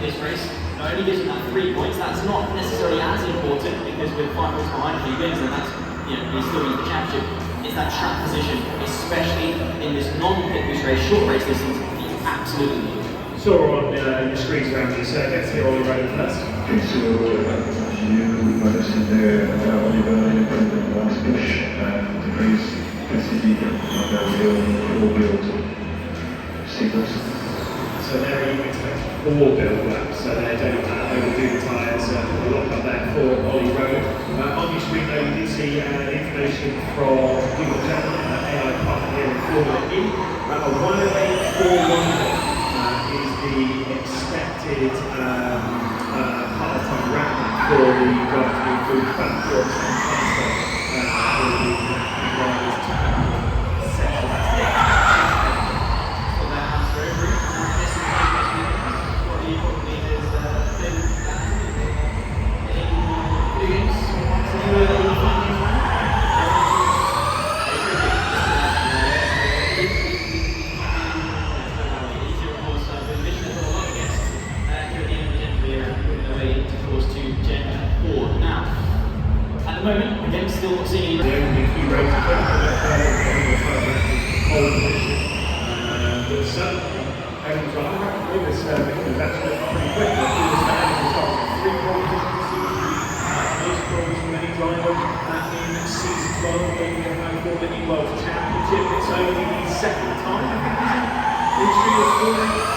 this race. Not only gives him that 3 points, that's not necessarily as important because with 5 points behind if he wins, then that's, he still wins the championship. It's that track position, especially in this non-pit boost race, short race distance, he's absolutely need. Saw on the screens around you, so let's hear Ollie Rowan first. Okay, so you managed to Oliver in the last push and the race Pacific all build signals. So there you expect 4 build laps, so they don't overdo the tyres, a lot up there for Ollie Rowan. On your screen though you did see information from Google Channel, AI partner here in Formula E. A 108.41 is the expected part-time wrap for the drive to include back for At the moment, again, still seeing the only key race pole position. But certainly, Evans got with this because that's pretty quick. But he was standing on top of 3 pole positions. Most poles from any driver in season 12, when we have no Formula E World Championship. It's only the second time, I think, in history of Formula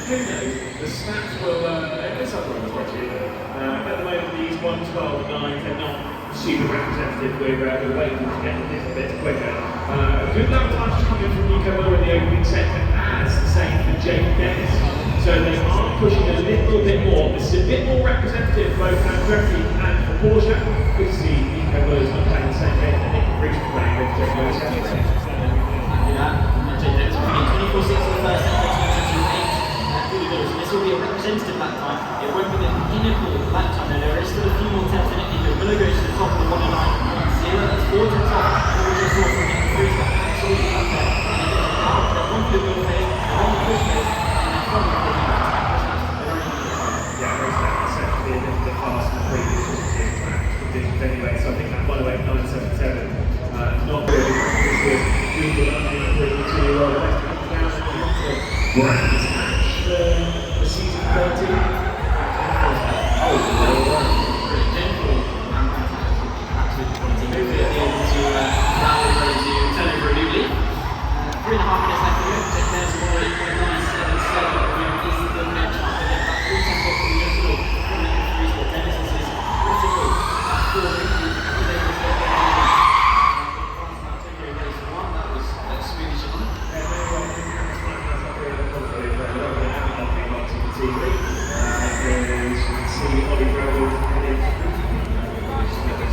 Who knows? The stats will, it's up on the spreadsheet. At the moment, these 112 9s, they're not super representative. We're waiting to get a little bit quicker. A good lap time just coming from Nico Müller in the opening sector, as the same for Jake Dennis. So they are pushing a little bit more. This is a bit more representative, both Andretti and for Porsche. Good to see Nico Müller's not playing the same game that Nick Rich was playing with Jake Dennis yesterday. Jake Dennis winning 24-6 in the first sector, 22-8. This will be a representative lap time. It won't be the pinnacle lap time, and there is still a few more tenths in it. If Miller goes to the top of the 109.0, that's 4 tenths off. And we just saw from Nick Rich that absolutely up there. And then there's one for the wheel phase, one for the push phase, and then from the push phase. Yeah, race back the second year, the fast and previous conditions anyway, so I think that 108.977 not really because we will only bring to the next 1,000 brands match the season 13. Hopefully at the end to now we're ready to turn over a new leaf. 3.5 minutes left to go. Check there's 108.977. This is the benchmark. They've got 3 tenths off from the original. From the increase, but Dennis is critical. 450. That was smooth as you want. See Ollie Rowan heading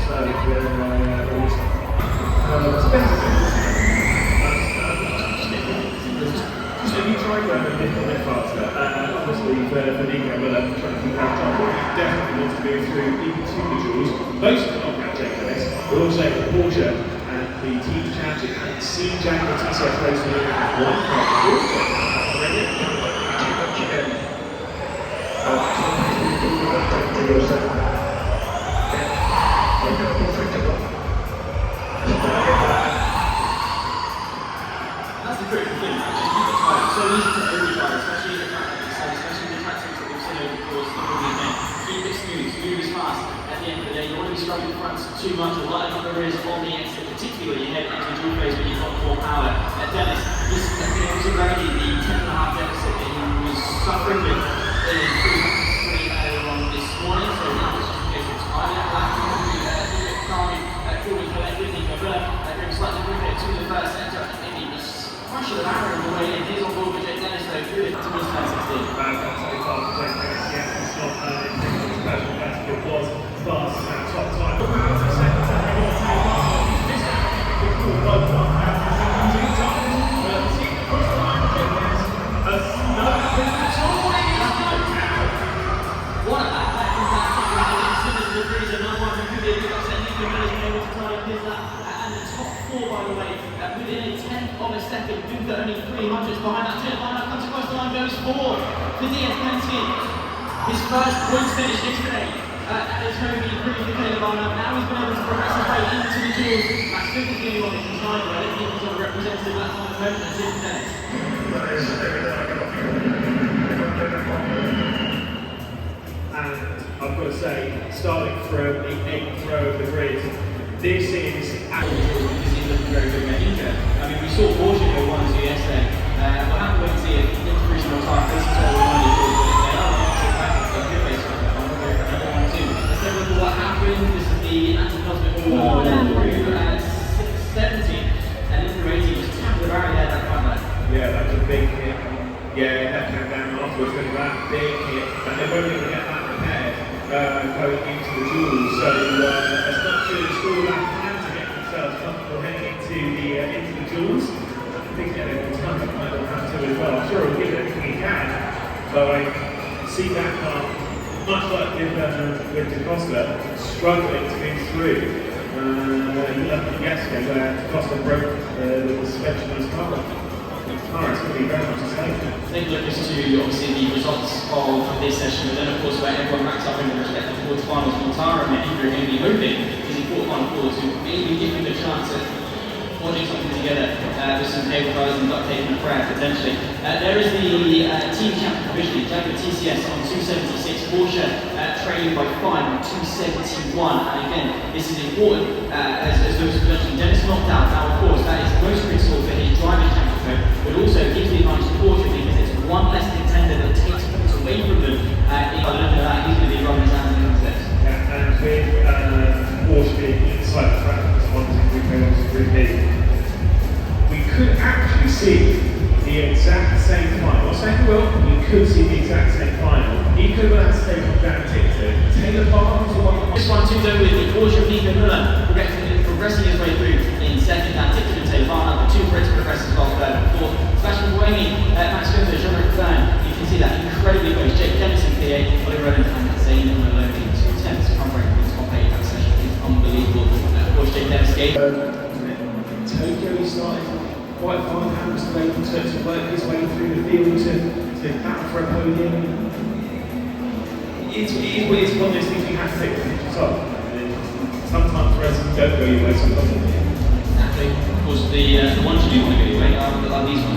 slowly to where so you try to go a little bit faster, obviously for Nico Müller trying to keep that time, what he definitely wants to go through even 2 jewels, most of the knockout Jake Dennis, but also the Porsche and the team championship and see Jaguar TCS racing one That's the critical thing, it's so easy to overdrive, especially in the track like this, especially the track that we've seen over the course of the weekend. Keep it smooth, move as fast. At the end of the day, you want to be struggling the front too much, or whatever there is on the exit, particularly when you head into the dual phase when you've got more power. Dennis, this was already the 10.5 deficit that he was suffering with in pretty earlier on this morning, so now it's just a case of time. That lap time, calming, cool and collected. Nico Müller brings slightly quicker to the first sector. Maybe just crushing the barrier on the way in. He's on board with Jake Dennis though, through it to his turn 16. It was fast at top time. What a lap, that comes out of the another one who could be a big upset. Nico Müller's been able to tie up his lap, and the top 4 by the way, within a tenth of a second. Gunther only 300s behind that. Taylor Varnap comes across the line, goes for Diaz Penske. His first points finish yesterday at his home, he improved the Taylor Varnap. Now he's been able to progress his way into the duels. Max Gunther's the only one that can time, but I don't think he's got a representative left on the moment that's in tennis. And I've got to say, starting from the 8th row of the grid, this is because he's looking very good at Inca. I mean, we saw Borgia go 1-2 yesterday. We'll have to wait and see if Inca more time. This is what we want to do. They are a good race right now. I'm going to go for another 1-2. Let's take a look at what happened. This is the Anti-Cosmic Award through 17. And in through 18, just tapped the barrier there, that front line. yeah, that was a big hit. Yeah, that came down afterwards with that big hit, and they won't even get that repaired going into the duels. So as much as all that plan to get themselves comfortable heading into the duels, I think they've done it, might have to as well. I'm sure he'll give it everything he can, but I see that car, much like with Da Costa, struggling to move through. Yesterday where Da Costa broke the suspension on his car. It's going to be very much the same. Take a look as to obviously the results of this session, but then of course where everyone racks up in the respective quarterfinals. Montara and Indra are going to be hoping is in quarterfinal four to maybe give them a chance at forging something together with some cable ties and duct tape and a prayer potentially. There is the team champion provisionally, Jaguar TCS on 276, Porsche trailing by 5 on 271. And again, this is important as Lewis mentioned, Dennis knocked out. Now of course that is most critical for his driving championship, but also gives the advantage to Porsche because it's one less contender that takes points away from them. If I look at that, he's going to be running his hands in the contest. Yeah, and with Porsche being inside the track, it's one thing we can also agree. We could actually see the exact same final. Not saying we will, we could see the exact same final. He could have had to take on Dan Tickton. Taylor Varnap was the one. This one, two though, with the Porsche of Nico Müller progressing his way through in second. Dan Tickton and Taylor Varnap, the two Brits progress as well, third and fourth. Sebastian Buemi, Max Gunther, Jean-Luc Thurn. You can see that incredibly close. Jake Dennison, PA, Oliver Rowan, and Zayn Maloney. 2/10 front break in the top 8. That session is unbelievable. Of course, Jake Dennis gave. Tokyo, he started quite far down, was able to work his way through the field to battle for a podium. It's one of those things you have to take the pictures of. Sometimes races don't go your way, sometimes they do. Exactly. Of course, the ones you do want to go your way are these ones.